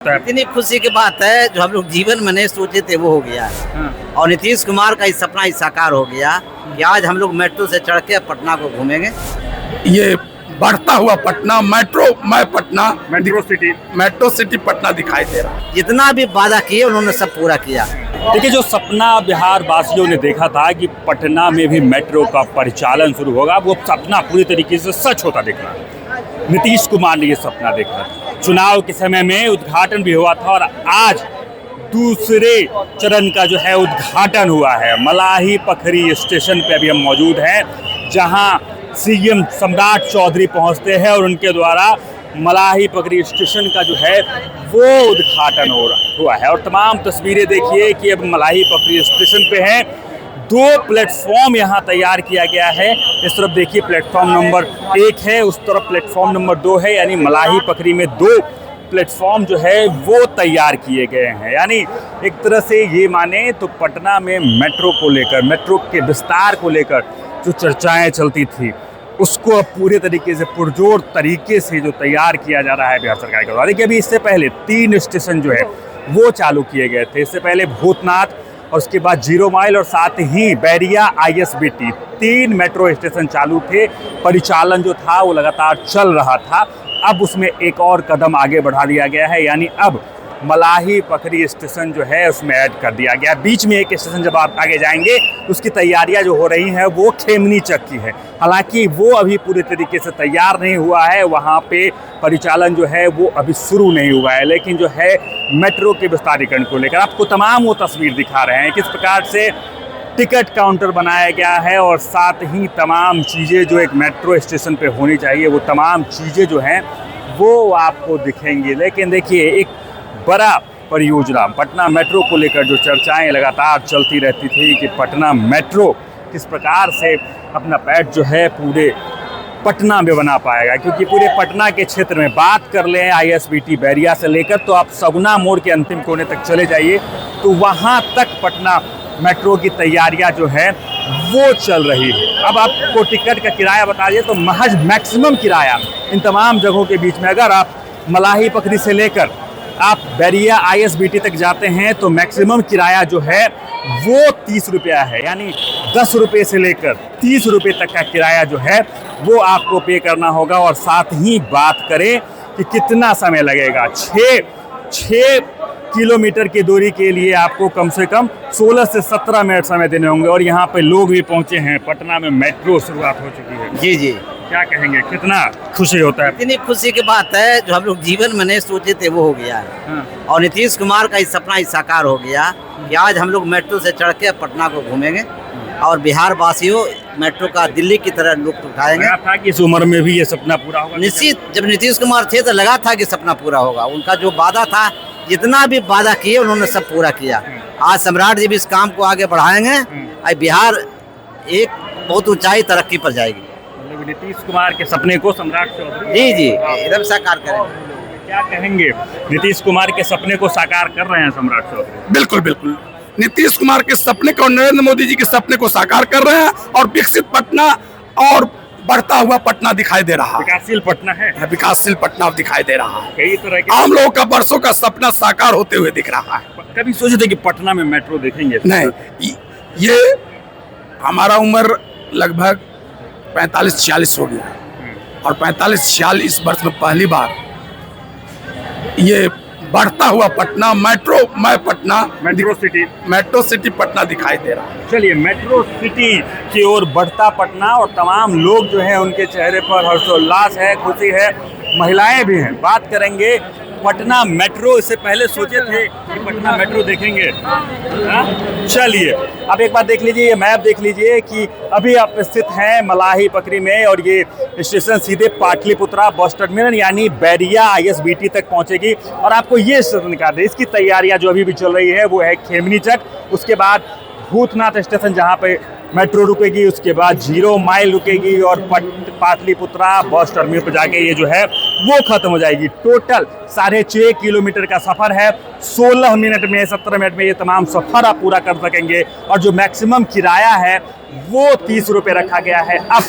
इतनी खुशी की बात है, जो हम लोग जीवन में नहीं सोचे थे वो हो गया है। और नीतीश कुमार का इस सपना साकार हो गया कि आज हम लोग मेट्रो से चढ़ के पटना को घूमेंगे। ये बढ़ता हुआ पटना मेट्रो सिटी पटना दिखाई दे रहा है। जितना भी वादा किए उन्होंने सब पूरा किया। देखिए, जो सपना बिहार वासियों ने देखा था कि पटना में भी मेट्रो का परिचालन शुरू होगा, वो सपना पूरी तरीके से सच होता दिख रहा है। नीतीश कुमार ने ये सपना देखा। चुनाव के समय में उद्घाटन भी हुआ था और आज दूसरे चरण का जो है उद्घाटन हुआ है। मलाही पखरी स्टेशन पे अभी हम मौजूद हैं, जहां सीएम सम्राट चौधरी पहुंचते हैं और उनके द्वारा मलाही पखरी स्टेशन का जो है वो उद्घाटन हुआ है। और तमाम तस्वीरें देखिए कि अब मलाही पखरी स्टेशन पे हैं। 2 प्लेटफॉर्म यहाँ तैयार किया गया है। इस तरफ देखिए प्लेटफॉर्म नंबर 1 है, उस तरफ प्लेटफॉर्म नंबर 2 है। यानी मलाही पखरी में 2 प्लेटफॉर्म जो है वो तैयार किए गए हैं। यानी एक तरह से ये माने तो पटना में मेट्रो को लेकर, मेट्रो के विस्तार को लेकर जो चर्चाएं चलती थी, उसको अब पूरे तरीके से पुरजोर तरीके से जो तैयार किया जा रहा है बिहार सरकार के द्वारा। देखिए, अभी इससे पहले 3 स्टेशन जो है वो चालू किए गए थे। इससे पहले भूतनाथ, और उसके बाद 0 माइल और साथ ही बैरिया ISBT, 3 मेट्रो स्टेशन चालू थे। परिचालन जो था वो लगातार चल रहा था। अब उसमें एक और कदम आगे बढ़ा दिया गया है, यानी अब मलाही पखरी स्टेशन जो है उसमें ऐड कर दिया गया। बीच में एक स्टेशन जब आप आगे जाएंगे तो उसकी तैयारियां जो हो रही हैं वो खेमनी चक की है। हालांकि वो अभी पूरे तरीके से तैयार नहीं हुआ है, वहाँ पे परिचालन जो है वो अभी शुरू नहीं हुआ है। लेकिन जो है मेट्रो के विस्तारीकरण को लेकर आपको तमाम वो तस्वीर दिखा रहे हैं, किस प्रकार से टिकट काउंटर बनाया गया है और साथ ही तमाम चीज़ें जो एक मेट्रो स्टेशन पे होनी चाहिए वो तमाम चीज़ें जो हैं वो आपको दिखेंगी। लेकिन देखिए, एक बड़ा परियोजना पटना मेट्रो को लेकर जो चर्चाएं लगातार चलती रहती थी कि पटना मेट्रो किस प्रकार से अपना पैठ जो है पूरे पटना में बना पाएगा, क्योंकि पूरे पटना के क्षेत्र में बात कर लें ISBT बैरिया से लेकर तो आप सगुना मोड़ के अंतिम कोने तक चले जाइए तो वहाँ तक पटना मेट्रो की तैयारियां जो है वो चल रही है। अब आपको टिकट का किराया बता दिए तो महज मैक्सिमम किराया इन तमाम जगहों के बीच में, अगर आप मलाही पखरी से लेकर आप बैरिया ISBT तक जाते हैं तो मैक्सिमम किराया जो है वो 30 रुपया है। यानी 10 रुपये से लेकर 30 रुपये तक का किराया जो है वो आपको पे करना होगा। और साथ ही बात करें कि कितना समय लगेगा, 6 किलोमीटर की दूरी के लिए आपको कम से कम 16 से 17 मिनट समय देने होंगे। और यहाँ पे लोग भी पहुँचे हैं, पटना में मेट्रो शुरुआत हो चुकी है। जी जी, क्या कहेंगे, कितना खुशी होता है? इतनी खुशी की बात है, जो हम लोग जीवन में नहीं सोचे थे वो हो गया है। और नीतीश कुमार का इस सपना साकार हो गया कि आज हम लोग मेट्रो से चढ़ के पटना को घूमेंगे और बिहार वासियों मेट्रो का दिल्ली की तरह लुत्फ उठाएंगे। लगा था कि इस उम्र में भी ये सपना पूरा होगा? निश्चित, जब नीतीश कुमार थे तो लगा था कि सपना पूरा होगा। उनका जो वादा था, जितना भी वादा किए उन्होंने सब पूरा किया। आज सम्राट जी भी इस काम को आगे बढ़ाएंगे। आज बिहार एक बहुत ऊंचाई तरक्की पर जाएगी। मतलब नीतीश कुमार के सपने को सम्राट चौधरी जी जी एकदम साकार करेंगे। क्या कहेंगे, नीतीश कुमार के सपने को साकार कर रहे हैं सम्राट चौधरी? बिल्कुल बिल्कुल, नीतीश कुमार के सपने को, नरेंद्र मोदी जी के सपने को साकार कर रहे हैं और विकसित पटना और बढ़ता हुआ पटना दिखाई दे रहा है। विकासशील पटना है, विकासशील पटना दिखाई दे रहा है। कई तरह के आम लोगों का वर्षों का सपना साकार होते हुए दिख रहा है। कभी सोचे थे कि पटना में मेट्रो देखेंगे? नहीं, ये हमारा उम्र लगभग 45-46 हो गया और 45-46 वर्ष में पहली बार ये बढ़ता हुआ पटना मेट्रो सिटी पटना दिखाई दे रहा है। चलिए, मेट्रो सिटी की ओर बढ़ता पटना और तमाम लोग जो हैं उनके चेहरे पर हर्षोल्लास है, खुशी है, महिलाएं भी हैं। बात करेंगे पटना मेट्रो, इससे पहले सोचे थे कि पटना मेट्रो देखेंगे? चलिए, अब एक बार देख लीजिए, ये मैप देख लीजिए कि अभी आप स्थित हैं मलाही पखरी में और ये स्टेशन सीधे पाटलिपुत्रा बस टर्मिनल यानी बैरिया ISBT तक पहुंचेगी। और आपको ये स्टेशन दिखा दे, इसकी तैयारियां जो अभी भी चल रही है वो है खेमनी चक, उसके बाद भूतनाथ स्टेशन जहाँ पे मेट्रो रुकेगी, उसके बाद 0 माइल रुकेगी और पाटलिपुत्रा बस टर्मिनल पर जाके ये जो है वो खत्म हो जाएगी। टोटल 6.5 किलोमीटर का सफ़र है। 16 मिनट में, 17 मिनट में ये तमाम सफ़र आप पूरा कर सकेंगे। और जो मैक्सिमम किराया है वो 30 रुपये रखा गया है। अब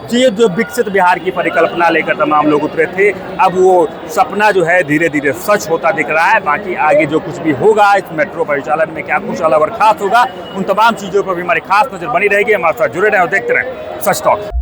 तो ये जो विकसित बिहार की परिकल्पना लेकर तमाम लोग उतरे थे, अब वो सपना जो है धीरे धीरे सच होता दिख रहा है। बाकी आगे जो कुछ भी होगा इस मेट्रो परिचालन में, क्या कुछ अलग और खास होगा, उन तमाम चीज़ों पर भी हमारी खास नजर बनी रहेगी। हमारे साथ जुड़े रहें और देखते रहें सच टॉक।